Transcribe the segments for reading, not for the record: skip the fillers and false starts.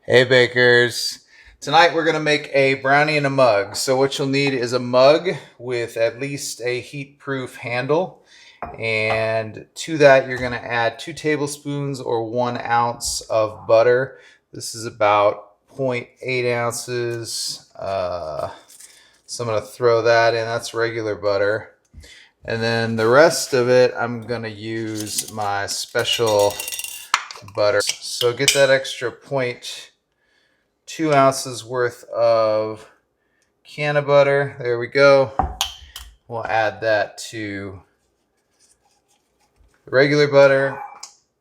Hey bakers, tonight we're going to make a brownie in a mug. So what you'll need is a mug with at least a heat-proof handle, and to that you're going to add 2 tablespoons or 1 ounce of butter. This is about 0.8 ounces, so I'm going to throw that in. That's regular butter. And then the rest of it I'm going to use my special butter. So get that extra 0.2 ounces worth of can of butter. There we go. We'll add that to the regular butter,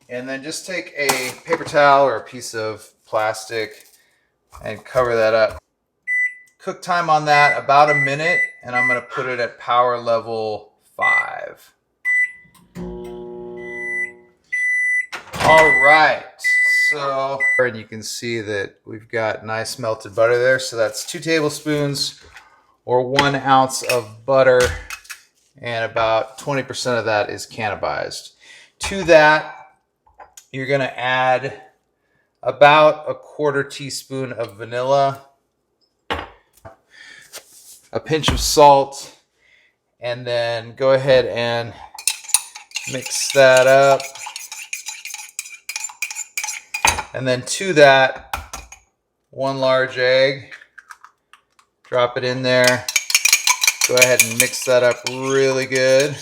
and then just take a paper towel or a piece of plastic and cover that up. Cook time on that about a minute, and I'm going to put it at power level 5. All right, so and you can see that we've got nice melted butter there. So that's 2 tablespoons or 1 ounce of butter, and about 20% of that is cannabized. To that, you're going to add about a 1/4 teaspoon of vanilla, a pinch of salt, and then go ahead and mix that up. And then to that, 1 large egg. Drop it in there. Go ahead and mix that up really good.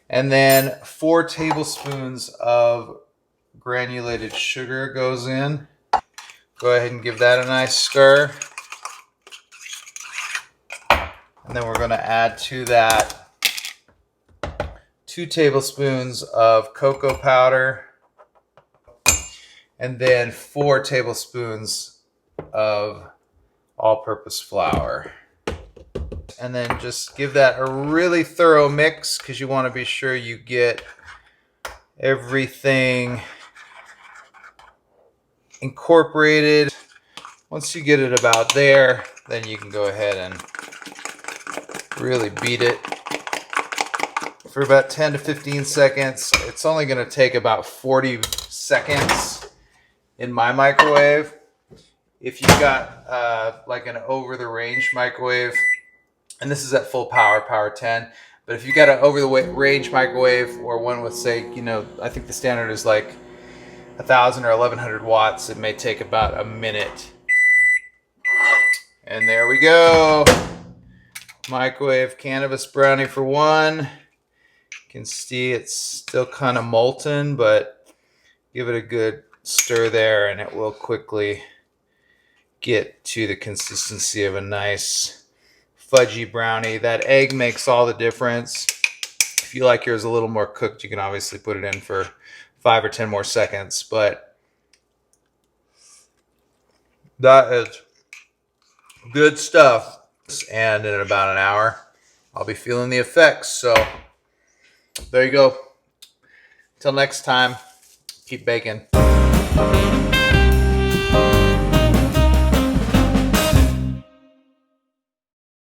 And then 4 tablespoons of granulated sugar goes in. Go ahead and give that a nice stir. And then we're going to add to that 2 tablespoons of cocoa powder, and then 4 tablespoons of all-purpose flour. And then just give that a really thorough mix, because you want to be sure you get everything incorporated. Once you get it about there, then you can go ahead and really beat it for about 10 to 15 seconds. It's only going to take about 40 seconds in my microwave. If you've got like an over-the-range microwave, and this is at full power, power 10, but if you've got an over-the-range microwave, or one with, say, I think the standard is like 1,000 or 1,100 watts, it may take about a minute. And there we go. Microwave cannabis brownie for 1. You can see it's still kind of molten, but give it a good stir there and it will quickly get to the consistency of a nice fudgy brownie. That egg makes all the difference. If you like yours a little more cooked, you can obviously put it in for 5 or 10 more seconds, but that is good stuff. And in about an hour, I'll be feeling the effects. So there you go. Till next time, keep baking.